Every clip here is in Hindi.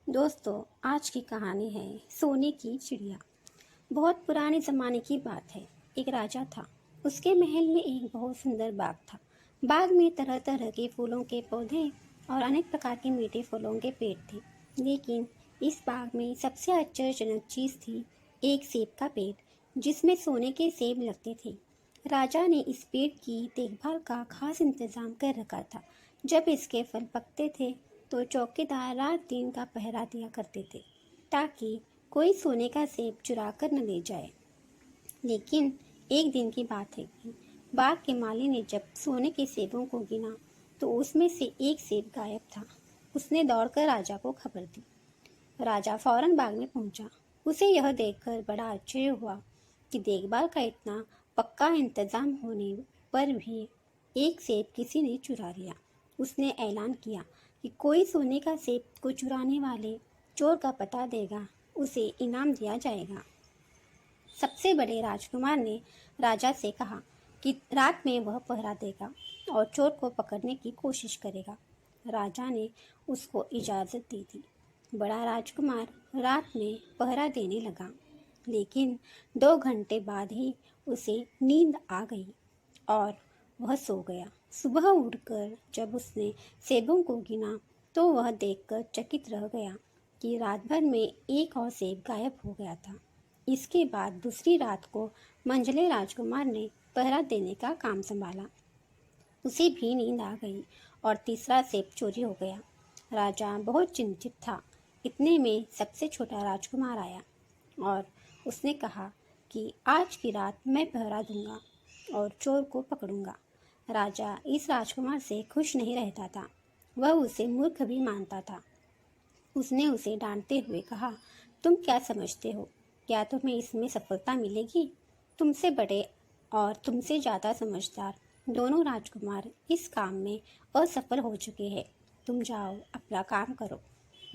दोस्तों, आज की कहानी है सोने की चिड़िया। बहुत पुराने ज़माने की बात है। एक राजा था। उसके महल में एक बहुत सुंदर बाग था। बाग में तरह तरह के फूलों के पौधे और अनेक प्रकार के मीठे फलों के पेड़ थे। लेकिन इस बाग में सबसे आश्चर्यजनक चीज़ थी एक सेब का पेड़, जिसमें सोने के सेब लगते थे। राजा ने इस पेड़ की देखभाल का खास इंतजाम कर रखा था। जब इसके फल पकते थे तो चौकीदार रात दिन का पहरा दिया करते थे, ताकि कोई सोने का सेब चुरा कर न ले जाए। लेकिन एक दिन की बात है कि बाग के माली ने जब सोने के सेबों को गिना तो उसमें से एक सेब गायब था। उसने दौड़कर राजा को खबर दी। राजा फौरन बाग में पहुंचा। उसे यह देखकर बड़ा आश्चर्य हुआ कि देखभाल का इतना पक्का इंतजाम होने पर भी एक सेब किसी ने चुरा लिया। उसने ऐलान किया कि कोई सोने का सेब को चुराने वाले चोर का पता देगा, उसे इनाम दिया जाएगा। सबसे बड़े राजकुमार ने राजा से कहा कि रात में वह पहरा देगा और चोर को पकड़ने की कोशिश करेगा। राजा ने उसको इजाज़त दी थी। बड़ा राजकुमार रात में पहरा देने लगा, लेकिन 2 घंटे बाद ही उसे नींद आ गई और वह सो गया। सुबह उठकर जब उसने सेबों को गिना तो वह देखकर चकित रह गया कि रात भर में एक और सेब गायब हो गया था। इसके बाद दूसरी रात को मंझले राजकुमार ने पहरा देने का काम संभाला। उसे भी नींद आ गई और तीसरा सेब चोरी हो गया। राजा बहुत चिंतित था। इतने में सबसे छोटा राजकुमार आया और उसने कहा कि आज की रात मैं पहरा दूंगा और चोर को पकड़ूंगा। राजा इस राजकुमार से खुश नहीं रहता था। वह उसे मूर्ख भी मानता था। उसने उसे डांटते हुए कहा, तुम क्या समझते हो? क्या तुम्हें इसमें सफलता मिलेगी? तुमसे बड़े और तुमसे ज़्यादा समझदार दोनों राजकुमार इस काम में असफल हो चुके हैं। तुम जाओ, अपना काम करो।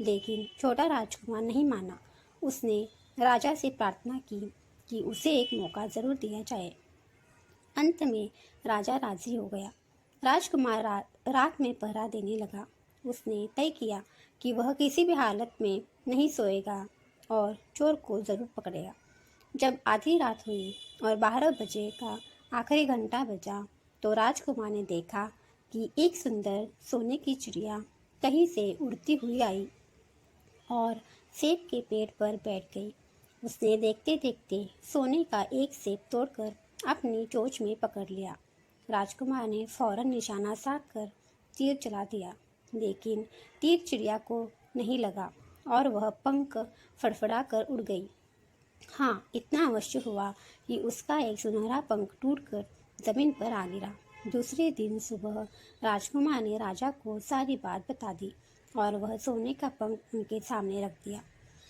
लेकिन छोटा राजकुमार नहीं माना। उसने राजा से प्रार्थना की कि उसे एक मौका ज़रूर दिया जाए। अंत में राजा राजी हो गया। राजकुमार रात में पहरा देने लगा। उसने तय किया कि वह किसी भी हालत में नहीं सोएगा और चोर को ज़रूर पकड़ेगा। जब आधी रात हुई और 12 बजे का आखिरी घंटा बजा तो राजकुमार ने देखा कि एक सुंदर सोने की चिड़िया कहीं से उड़ती हुई आई और सेब के पेड़ पर बैठ गई। उसने देखते देखते सोने का एक सेब तोड़कर अपनी चोंच में पकड़ लिया। राजकुमार ने फौरन निशाना साध कर तीर चला दिया, लेकिन तीर चिड़िया को नहीं लगा और वह पंख फड़फड़ा कर उड़ गई। हाँ, इतना अवश्य हुआ कि उसका एक सुनहरा पंख टूटकर जमीन पर आ गिरा। दूसरे दिन सुबह राजकुमार ने राजा को सारी बात बता दी और वह सोने का पंख उनके सामने रख दिया।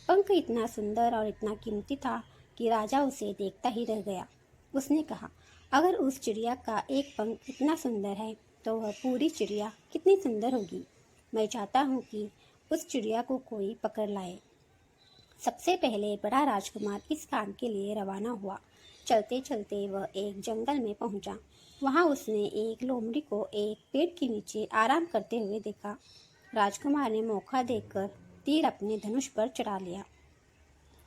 पंख इतना सुंदर और इतना कीमती था कि राजा उसे देखता ही रह गया। उसने कहा, अगर उस चिड़िया का एक पंख इतना सुंदर है तो वह पूरी चिड़िया कितनी सुंदर होगी। मैं चाहता हूँ कि उस चिड़िया को कोई पकड़ लाए। सबसे पहले बड़ा राजकुमार इस काम के लिए रवाना हुआ। चलते चलते वह एक जंगल में पहुंचा। वहां उसने एक लोमड़ी को एक पेड़ के नीचे आराम करते हुए देखा। राजकुमार ने मौका देखकर तीर अपने धनुष पर चढ़ा लिया।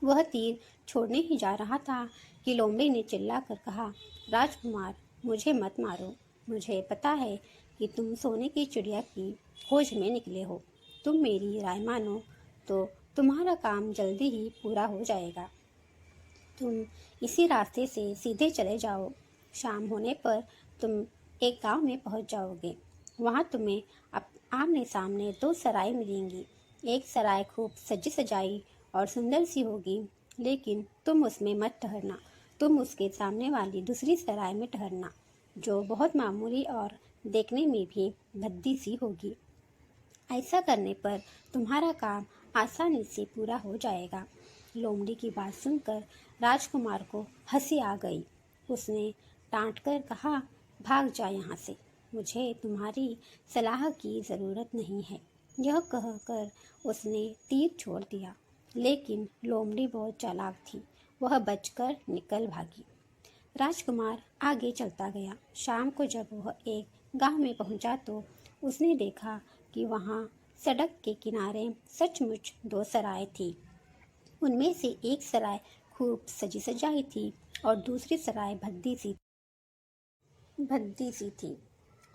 वह तीर छोड़ने ही जा रहा था कि लोमड़ी ने चिल्लाकर कहा, राजकुमार, मुझे मत मारो। मुझे पता है कि तुम सोने की चिड़िया की खोज में निकले हो। तुम मेरी राय मानो तो तुम्हारा काम जल्दी ही पूरा हो जाएगा। तुम इसी रास्ते से सीधे चले जाओ। शाम होने पर तुम एक गांव में पहुंच जाओगे। वहां तुम्हें आमने सामने 2 सराय मिलेंगी। एक सराय खूब सजी सजाई और सुंदर सी होगी, लेकिन तुम उसमें मत ठहरना। तुम उसके सामने वाली दूसरी सराय में ठहरना, जो बहुत मामूली और देखने में भी भद्दी सी होगी। ऐसा करने पर तुम्हारा काम आसानी से पूरा हो जाएगा। लोमड़ी की बात सुनकर राजकुमार को हंसी आ गई। उसने डांट कर कहा, भाग जा यहाँ से। मुझे तुम्हारी सलाह की ज़रूरत नहीं है। यह कहकर उसने तीर छोड़ दिया, लेकिन लोमड़ी बहुत चालाक थी। वह बचकर निकल भागी। राजकुमार आगे चलता गया। शाम को जब वह एक गांव में पहुंचा तो उसने देखा कि वहां सड़क के किनारे सचमुच दो सराय थी। उनमें से एक सराय खूब सजी सजाई थी और दूसरी सराय भद्दी सी थी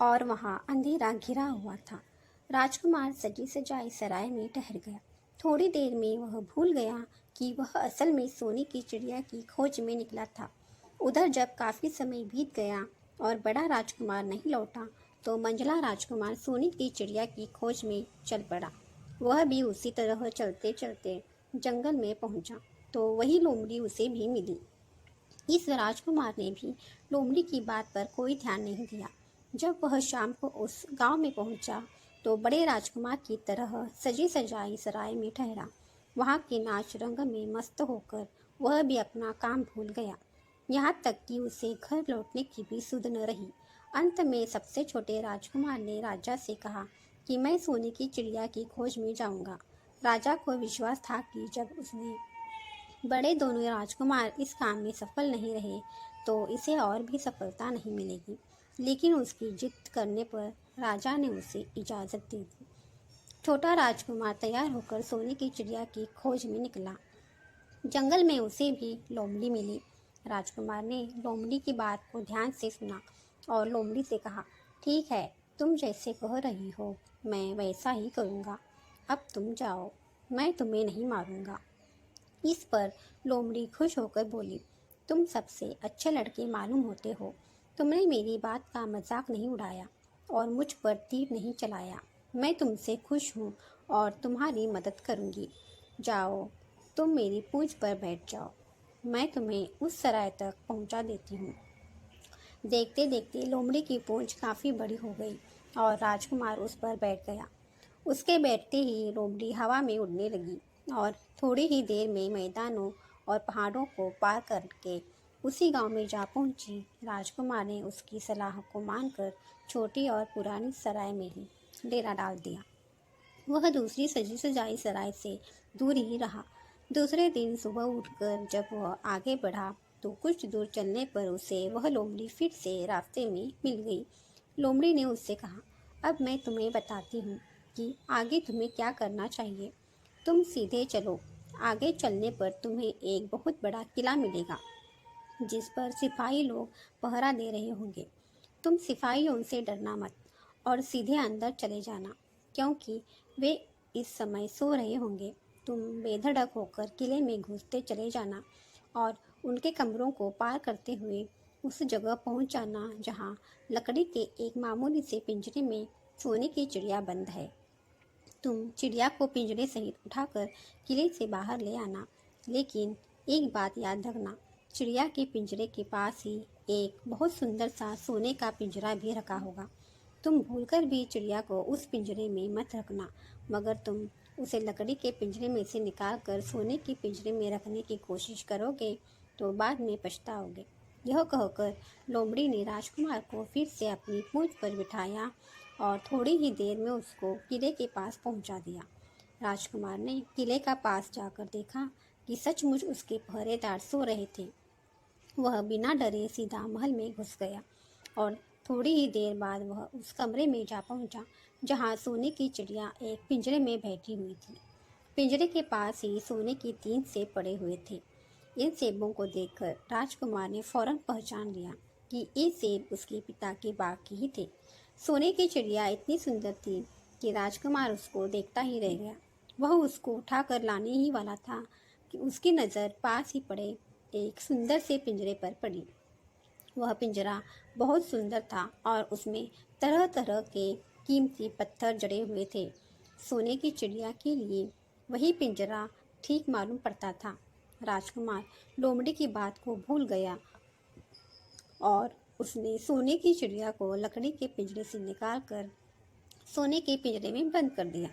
और वहाँ अंधेरा घिरा हुआ था। राजकुमार सजी सजाई सराय में ठहर गया। थोड़ी देर में वह भूल गया कि वह असल में सोने की चिड़िया की खोज में निकला था। उधर जब काफी समय बीत गया और बड़ा राजकुमार नहीं लौटा तो मंझला राजकुमार सोने की चिड़िया की खोज में चल पड़ा। वह भी उसी तरह चलते चलते जंगल में पहुंचा तो वही लोमड़ी उसे भी मिली। इस राजकुमार ने भी लोमड़ी की बात पर कोई ध्यान नहीं दिया। जब वह शाम को उस गांव में पहुंचा तो बड़े राजकुमार की तरह सजी सजाई सराय में ठहरा। वहां के नाच रंग में मस्त होकर वह भी अपना काम भूल गया। यहाँ तक कि उसे घर लौटने की भी सुध न रही। अंत में सबसे छोटे राजकुमार ने राजा से कहा कि मैं सोने की चिड़िया की खोज में जाऊंगा। राजा को विश्वास था कि जब उसने बड़े दोनों राजकुमार इस काम में सफल नहीं रहे तो इसे और भी सफलता नहीं मिलेगी। लेकिन उसकी जिद करने पर राजा ने उसे इजाज़त दे दी। छोटा राजकुमार तैयार होकर सोने की चिड़िया की खोज में निकला। जंगल में उसे भी लोमड़ी मिली। राजकुमार ने लोमड़ी की बात को ध्यान से सुना और लोमड़ी से कहा, ठीक है, तुम जैसे कह रही हो मैं वैसा ही करूँगा। अब तुम जाओ, मैं तुम्हें नहीं मारूंगा। इस पर लोमड़ी खुश होकर बोली, तुम सबसे अच्छे लड़के मालूम होते हो। तुमने मेरी बात का मजाक नहीं उड़ाया और मुझ पर तीर नहीं चलाया। मैं तुमसे खुश हूँ और तुम्हारी मदद करूँगी। जाओ, तुम मेरी पूंछ पर बैठ जाओ। मैं तुम्हें उस सराय तक पहुँचा देती हूँ। देखते देखते लोमड़ी की पूंछ काफ़ी बड़ी हो गई और राजकुमार उस पर बैठ गया। उसके बैठते ही लोमड़ी हवा में उड़ने लगी और थोड़ी ही देर में मैदानों और पहाड़ों को पार करके उसी गांव में जा पहुंची। राजकुमार ने उसकी सलाह को मानकर छोटी और पुरानी सराय में ही डेरा डाल दिया। वह दूसरी सजी सजाई सराय से दूर ही रहा। दूसरे दिन सुबह उठकर जब वह आगे बढ़ा तो कुछ दूर चलने पर उसे वह लोमड़ी फिर से रास्ते में मिल गई। लोमड़ी ने उससे कहा, अब मैं तुम्हें बताती हूँ कि आगे तुम्हें क्या करना चाहिए। तुम सीधे चलो। आगे चलने पर तुम्हें एक बहुत बड़ा किला मिलेगा जिस पर सिपाही लोग पहरा दे रहे होंगे। तुम सिपाहियों से डरना मत और सीधे अंदर चले जाना, क्योंकि वे इस समय सो रहे होंगे। तुम बेधड़क होकर किले में घुसते चले जाना और उनके कमरों को पार करते हुए उस जगह पहुंच जाना जहां लकड़ी के एक मामूली से पिंजरे में सोने की चिड़िया बंद है। तुम चिड़िया को पिंजरे सहित उठाकर किले से बाहर ले आना। लेकिन एक बात याद रखना, चिड़िया के पिंजरे के पास ही एक बहुत सुंदर सा सोने का पिंजरा भी रखा होगा। तुम भूलकर भी चिड़िया को उस पिंजरे में मत रखना, मगर तुम उसे लकड़ी के पिंजरे में से निकाल कर सोने के पिंजरे में रखने की कोशिश करोगे तो बाद में पछताओगे। यह कहकर लोमड़ी ने राजकुमार को फिर से अपनी पूंछ पर बिठाया और थोड़ी ही देर में उसको किले के पास पहुंचा दिया। राजकुमार ने किले का पास जाकर देखा कि सचमुच उसके पहरेदार सो रहे थे। वह बिना डरे सीधा महल में घुस गया और थोड़ी ही देर बाद वह उस कमरे में जा पहुंचा जहां सोने की चिड़िया एक पिंजरे में बैठी हुई थी। पिंजरे के पास ही सोने की 3 सेब पड़े हुए थे। इन सेबों को देखकर राजकुमार ने फौरन पहचान लिया कि ये सेब उसके पिता के बाग के ही थे। सोने की चिड़िया इतनी सुंदर थी कि राजकुमार उसको देखता ही रह गया। वह उसको उठाकर लाने ही वाला था कि उसकी नज़र पास ही पड़े एक सुंदर से पिंजरे पर पड़ी। वह पिंजरा बहुत सुंदर था और उसमें तरह तरह के कीमती पत्थर जड़े हुए थे। सोने की चिड़िया के लिए वही पिंजरा ठीक मालूम पड़ता था। राजकुमार लोमड़ी की बात को भूल गया और उसने सोने की चिड़िया को लकड़ी के पिंजरे से निकालकर सोने के पिंजरे में बंद कर दिया।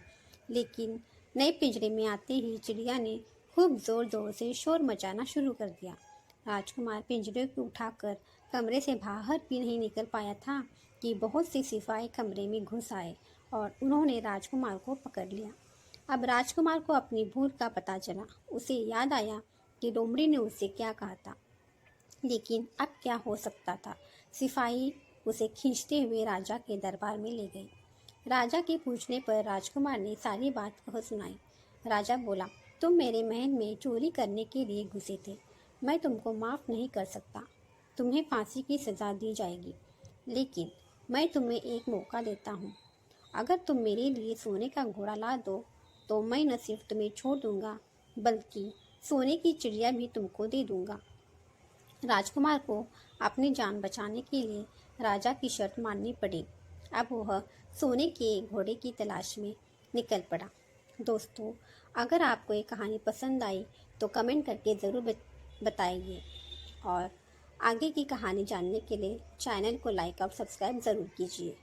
लेकिन नए पिंजरे में आते ही चिड़िया ने खूब जोर जोर से शोर मचाना शुरू कर दिया। राजकुमार पिंजरे को उठाकर कमरे से बाहर भी नहीं निकल पाया था कि बहुत से सिपाही कमरे में घुस आए और उन्होंने राजकुमार को पकड़ लिया। अब राजकुमार को अपनी भूल का पता चला। उसे याद आया कि लोमड़ी ने उससे क्या कहा था। लेकिन अब क्या हो सकता था। सिपाही उसे खींचते हुए राजा के दरबार में ले गए। राजा के पूछने पर राजकुमार ने सारी बात कह सुनाई। राजा बोला, तुम मेरे महल में चोरी करने के लिए घुसे थे। मैं तुमको माफ़ नहीं कर सकता। तुम्हें फांसी की सज़ा दी जाएगी। लेकिन मैं तुम्हें एक मौका देता हूँ। अगर तुम मेरे लिए सोने का घोड़ा ला दो तो मैं न सिर्फ तुम्हें छोड़ दूंगा बल्कि सोने की चिड़िया भी तुमको दे दूंगा। राजकुमार को अपनी जान बचाने के लिए राजा की शर्त माननी पड़ी। अब वह सोने के घोड़े की तलाश में निकल पड़ा। दोस्तों, अगर आपको ये कहानी पसंद आई तो कमेंट करके ज़रूर बताइए और आगे की कहानी जानने के लिए चैनल को लाइक और सब्सक्राइब ज़रूर कीजिए।